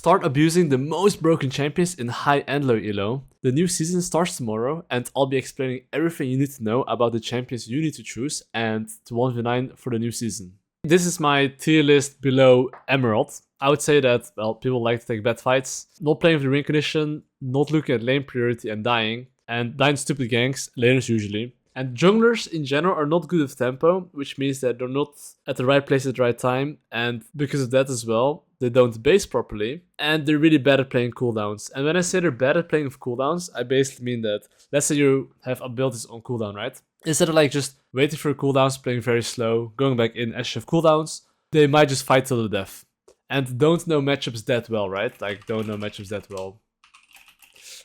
Start abusing the most broken champions in high and low elo. The new season starts tomorrow, and I'll be explaining everything you need to know about the champions you need to choose and to 1v9 for the new season. This is my tier list below Emerald. I would say that, well, people like to take bad fights, not playing with the win condition, not looking at lane priority and dying stupid ganks, laners usually. And junglers in general are not good with tempo, which means that they're not at the right place at the right time, and because of that as well, they don't base properly, and they're really bad at playing cooldowns. And when I say they're bad at playing with cooldowns, I basically mean that, let's say you have abilities on cooldown, right? Instead of like just waiting for cooldowns, playing very slow, going back in as you have cooldowns, they might just fight till the death. And don't know matchups that well, right? Like, don't know matchups that well.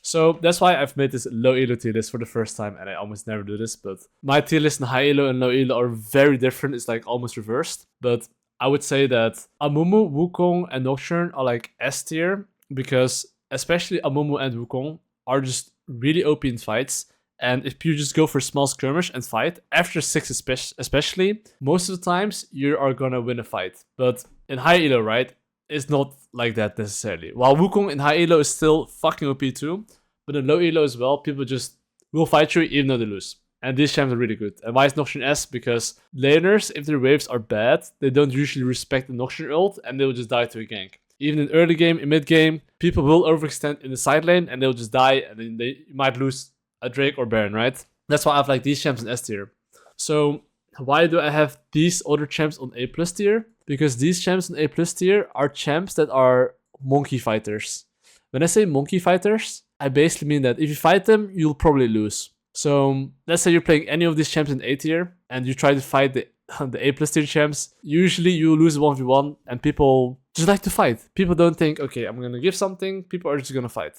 So that's why I've made this low elo tier list for the first time, and I almost never do this, but my tier list in high elo and low elo are very different. It's like almost reversed. But I would say that Amumu, Wukong, and Nocturne are like S tier, because especially Amumu and Wukong are just really OP in fights. And if you just go for a small skirmish and fight, after 6 especially, most of the times you are gonna win a fight. But in high elo, right, it's not like that necessarily. While Wukong in high elo is still fucking OP too, but in low elo as well, people just will fight you even though they lose. And these champs are really good. And why is Nocturne S? Because laners, if their waves are bad, they don't usually respect the Nocturne ult, and they will just die to a gank. Even in early game, in mid game, people will overextend in the side lane, and they'll just die, and then you might lose a Drake or Baron, right? That's why I have like these champs in S tier. So why do I have these other champs on A+ tier? Because these champs in A+ tier are champs that are monkey fighters. When I say monkey fighters, I basically mean that if you fight them, you'll probably lose. So let's say you're playing any of these champs in A tier, and you try to fight the A+ tier champs. Usually you lose 1v1, and people just like to fight. People don't think, okay, I'm gonna give something. People are just gonna fight.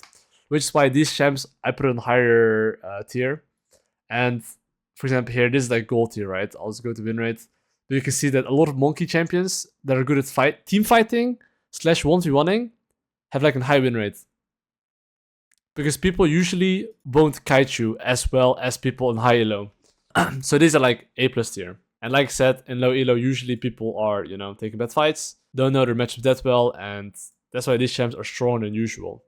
Which is why these champs I put on higher tier. And for example here, this is like gold tier, right? I'll just go to win rate. But you can see that a lot of monkey champions that are good at team fighting / 1v1ing have like a high win rate. Because people usually won't kite you as well as people in high elo. So these are like A+ tier. And like I said, in low elo, usually people are, taking bad fights, don't know their matchup that well, and that's why these champs are stronger than usual.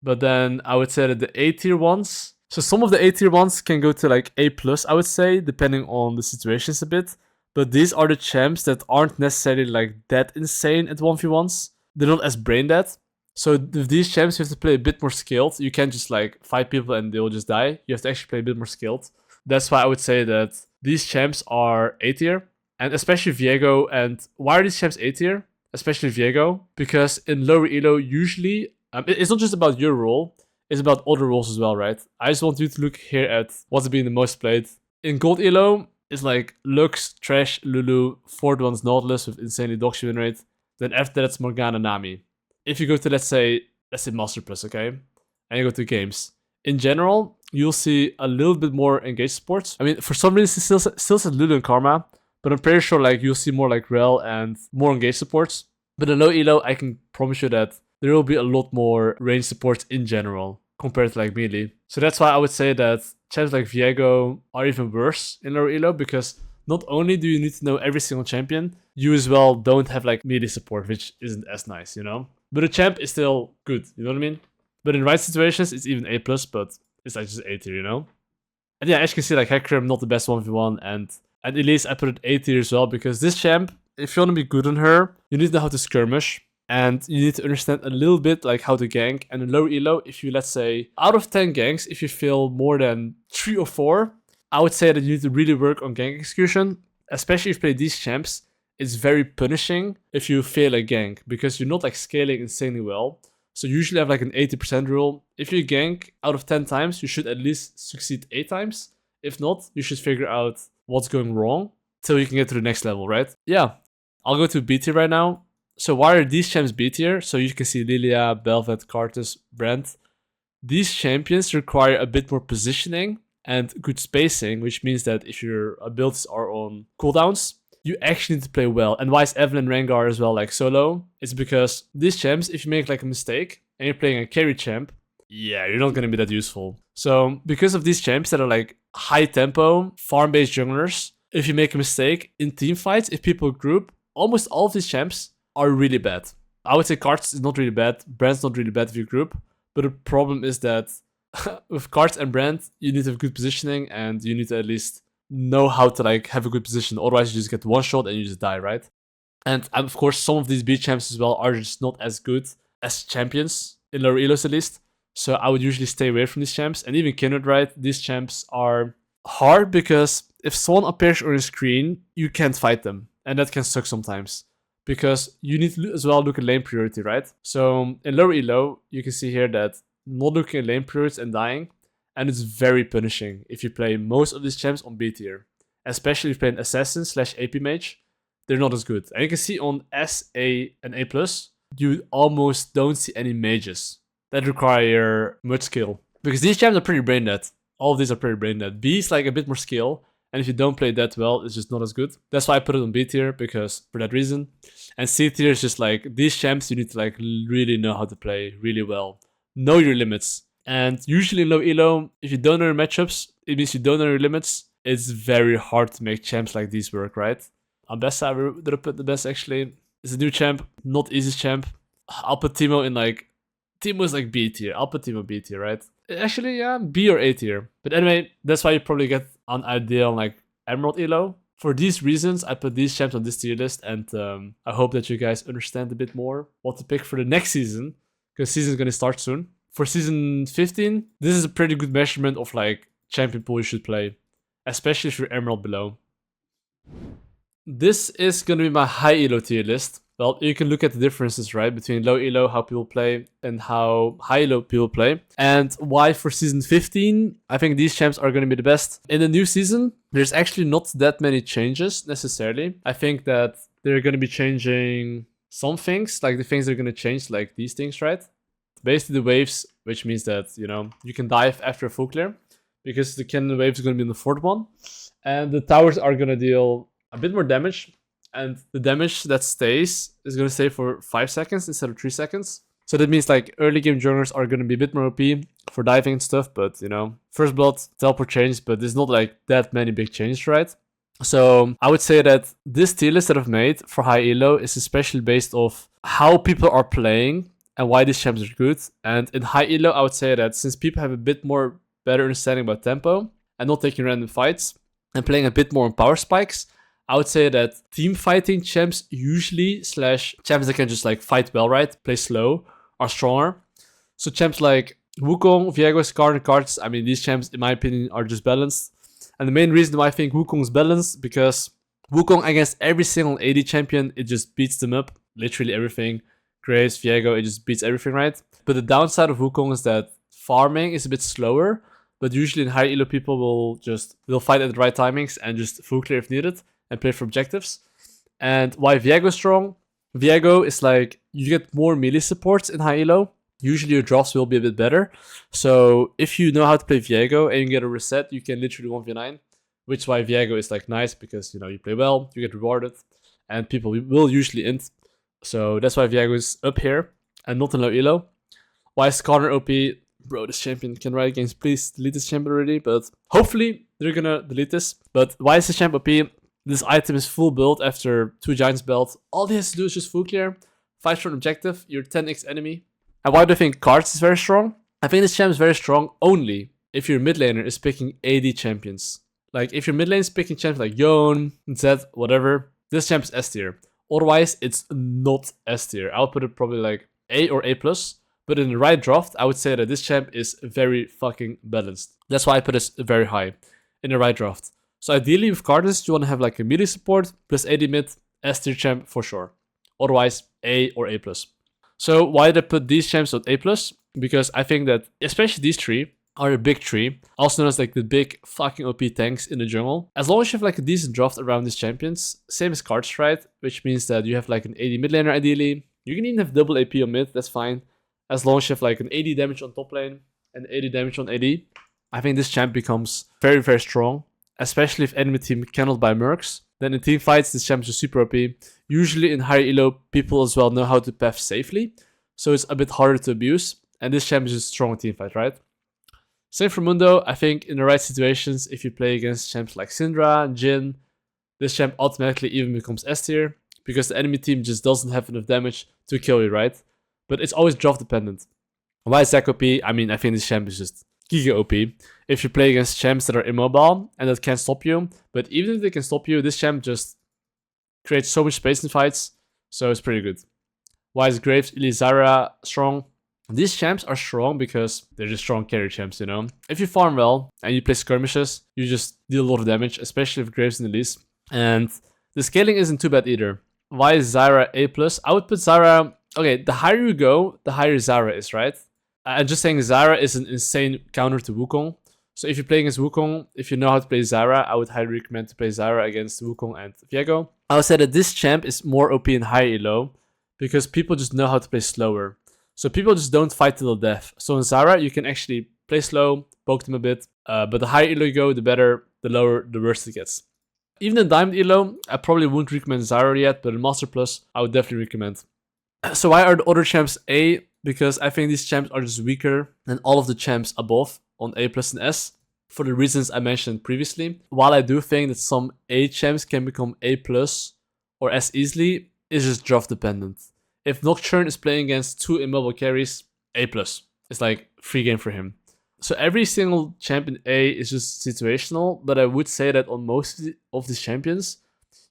But then I would say that the A tier ones, so some of the A tier ones can go to like A+, I would say, depending on the situations a bit. But these are the champs that aren't necessarily like that insane at 1v1s. They're not as brain dead. So with these champs, you have to play a bit more skilled. You can't just like fight people and they'll just die. You have to actually play a bit more skilled. That's why I would say that these champs are A tier. And especially Viego. And why are these champs A tier? Especially Viego. Because in lower elo, usually, it's not just about your role. It's about other roles as well, right? I just want you to look here at what's being the most played. In gold elo, it's like Lux, Trash, Lulu, fourth one's Nautilus with insanely dog shit win rate. Then after that, it's Morgana, Nami. If you go to, let's say Master Plus, okay? And you go to games. In general, you'll see a little bit more engaged supports. I mean, for some reason, it still says Lulu and Karma. But I'm pretty sure like you'll see more like Rel and more engaged supports. But in low elo, I can promise you that there will be a lot more range supports in general compared to like melee. So that's why I would say that champs like Viego are even worse in lower elo, because not only do you need to know every single champion, you as well don't have like melee support, which isn't as nice, But the champ is still good, you know what I mean? But in right situations, it's even A+, but it's like just A tier, And yeah, as you can see, like Hecarim, not the best 1v1, and Elise, I put it A tier as well, because this champ, if you want to be good on her, you need to know how to skirmish, and you need to understand a little bit like how to gank. And in low elo, if you, let's say, out of 10 ganks, if you fail more than 3 or 4, I would say that you need to really work on gank execution, especially if you play these champs. It's very punishing if you fail a gank, because you're not like scaling insanely well. So you usually have like an 80% rule. If you gank out of 10 times, you should at least succeed 8 times. If not, you should figure out what's going wrong till you can get to the next level, right? Yeah, I'll go to B tier right now. So why are these champs B tier? So you can see Lilia, Belvet, Karthus, Brand. These champions require a bit more positioning and good spacing, which means that if your abilities are on cooldowns, you actually need to play well. And why is Evelyn Rengar as well like so low? It's because these champs, if you make like a mistake and you're playing a carry champ, yeah, you're not going to be that useful. So because of these champs that are like high tempo, farm-based junglers, if you make a mistake in team fights, if people group, almost all of these champs are really bad. I would say cards is not really bad. Brand's not really bad if you group. But the problem is that with cards and brand, you need to have good positioning and you need to at least know how to like have a good position. Otherwise, you just get one shot and you just die, right? And of course, some of these B champs as well are just not as good as champions in lower elos at least. So I would usually stay away from these champs. And even Kindred, right? These champs are hard because if someone appears on your screen, you can't fight them. And that can suck sometimes. Because you need to as well look at lane priority, right? So in lower elo, you can see here that not looking at lane priorities and dying. And it's very punishing if you play most of these champs on B tier. Especially if you play an assassin / AP mage. They're not as good. And you can see on S, A, and A+, you almost don't see any mages that require much skill. Because these champs are pretty brain dead. All of these are pretty brain dead. B is like a bit more skill, and if you don't play that well, it's just not as good. That's why I put it on B tier, because for that reason. And C tier is just like, these champs you need to like really know how to play really well. Know your limits. And usually in low elo, if you don't know your matchups, it means you don't know your limits. It's very hard to make champs like these work, right? Ambessa, I would have put the best actually. It's a new champ, not easiest champ. I'll put Teemo in like, Teemo is like B tier. I'll put Teemo B tier, right? Actually, yeah, B or A tier. But anyway, that's why you probably get an idea on like Emerald elo. For these reasons, I put these champs on this tier list, and I hope that you guys understand a bit more what to pick for the next season, because season is going to start soon. For season 15, this is a pretty good measurement of like champion pool you should play, especially if you're Emerald below. This is going to be my high elo tier list. Well, you can look at the differences, right, between low elo, how people play, and how high elo people play. And why for season 15, I think these champs are going to be the best. In the new season, there's actually not that many changes necessarily. I think that they're going to be changing some things, like the things they're going to change, like these things, right? Basically the waves, which means that, you know, you can dive after a full clear, because the cannon wave is going to be in the fourth one. And the towers are going to deal a bit more damage, and the damage that stays is going to stay for 5 seconds instead of 3 seconds. So that means like early game junglers are going to be a bit more OP for diving and stuff, but you know, first blood, teleport change, but there's not like that many big changes, right? So I would say that this tier list that I've made for high elo is especially based off how people are playing and why these champs are good. And in high elo, I would say that since people have a bit more better understanding about tempo and not taking random fights and playing a bit more on power spikes, I would say that team fighting champs usually / champs that can just like fight well, right? Play slow, are stronger. So champs like Wukong, Viego, Skarner, and Karthus, I mean, these champs, in my opinion, are just balanced. And the main reason why I think Wukong is balanced, because Wukong against every single AD champion, it just beats them up. Literally everything. Graves, Viego, it just beats everything, right? But the downside of Wukong is that farming is a bit slower. But usually in high elo, people will fight at the right timings and just full clear if needed and play for objectives. And why Viego is strong? Viego is like, you get more melee supports in high elo. Usually your drops will be a bit better. So if you know how to play Viego and you get a reset, you can literally 1v9. Which is why Viego is like nice, because you know you play well, you get rewarded, and people will usually int. So that's why Viego is up here and not in low elo. Why is Skarner OP? Bro, this champion can ride games. Please delete this champion already. But hopefully they're gonna delete this. But why is this champ OP? This item is full build after 2 Giants belt. All he has to do is just full clear, 5 short objective, you're 10x enemy. And why do I think Karthus is very strong? I think this champ is very strong only if your mid laner is picking AD champions. Like if your mid lane is picking champs like Yone, Zed, whatever, this champ is S tier. Otherwise, it's not S tier. I'll put it probably like A or A+. But in the right draft, I would say that this champ is very fucking balanced. That's why I put it very high in the right draft. So ideally with Karthus, you want to have like a melee support plus AD mid, S tier champ for sure. Otherwise, A or A+. So why did I put these champs on A+? Because I think that especially these 3 are a big 3, also known as like the big fucking OP tanks in the jungle. As long as you have like a decent draft around these champions, same as Karthus, right? Which means that you have like an AD mid laner ideally. You can even have double AP on mid, that's fine. As long as you have like an 80 damage on top lane and 80 damage on AD, I think this champ becomes very, very strong. Especially if enemy team cannot buy mercs. Then in team fights, this champ is super OP. Usually in higher elo, people as well know how to path safely. So it's a bit harder to abuse. And this champ is just strong in team fight, right? Same for Mundo. I think in the right situations, if you play against champs like Syndra, Jhin, this champ automatically even becomes S tier. because the enemy team just doesn't have enough damage to kill you, right? But it's always draft dependent. Why is Zac OP? I mean, I think this champ is just giga OP. If you play against champs that are immobile and that can't stop you, but even if they can stop you, this champ just creates so much space in fights, so it's pretty good. Why is Graves, Elizara strong? These champs are strong because they're just strong carry champs, you know? If you farm well and you play skirmishes, you just deal a lot of damage, especially if Graves in the least. And the scaling isn't too bad either. Why is Zyra A+? I would put Zyra... Okay, the higher you go, the higher Zyra is, right? I'm just saying Zyra is an insane counter to Wukong. So if you're playing against Wukong, if you know how to play Zyra, I would highly recommend to play Zyra against Wukong and Viego. I would say that this champ is more OP in high elo because people just know how to play slower. So people just don't fight till death. So in Zyra, you can actually play slow, poke them a bit, but the higher elo you go, the better, the lower, the worse it gets. Even in Diamond elo, I probably wouldn't recommend Zyra yet, but in Master Plus, I would definitely recommend. So why are the other champs A? Because I think these champs are just weaker than all of the champs above on A+ and S, for the reasons I mentioned previously. While I do think that some A champs can become A+ or S easily, it's just draft dependent. If Nocturne is playing against 2 immobile carries, A+. It's like free game for him. So every single champ in A is just situational, but I would say that on most of these champions,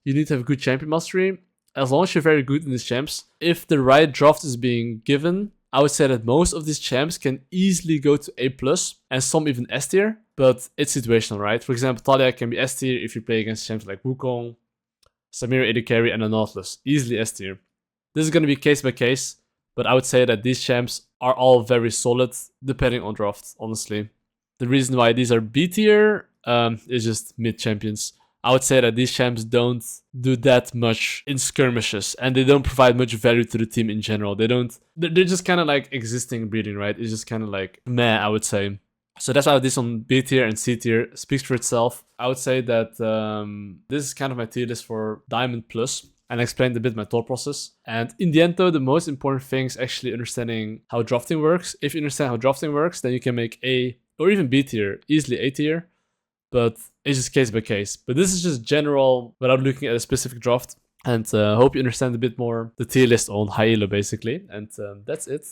you need to have good champion mastery. As long as you're very good in these champs, if the right draft is being given, I would say that most of these champs can easily go to A+, and some even S tier, but it's situational, right? For example, Talia can be S tier if you play against champs like Wukong, Samira AD carry, and a Nautilus. Easily S tier. This is going to be case by case, but I would say that these champs are all very solid, depending on draft, honestly. The reason why these are B tier is just mid champions. I would say that these champs don't do that much in skirmishes, and they don't provide much value to the team in general. They're just kind of like existing breeding, right? It's just kind of like meh, I would say. So that's why this on B tier and C tier speaks for itself. I would say that this is kind of my tier list for Diamond Plus, and I explained a bit my thought process. And in the end though, the most important thing is actually understanding how drafting works. If you understand how drafting works, then you can make A or even B tier, easily A tier. But it's just case by case. But this is just general without looking at a specific draft. And hope you understand a bit more the tier list on high elo basically. And that's it.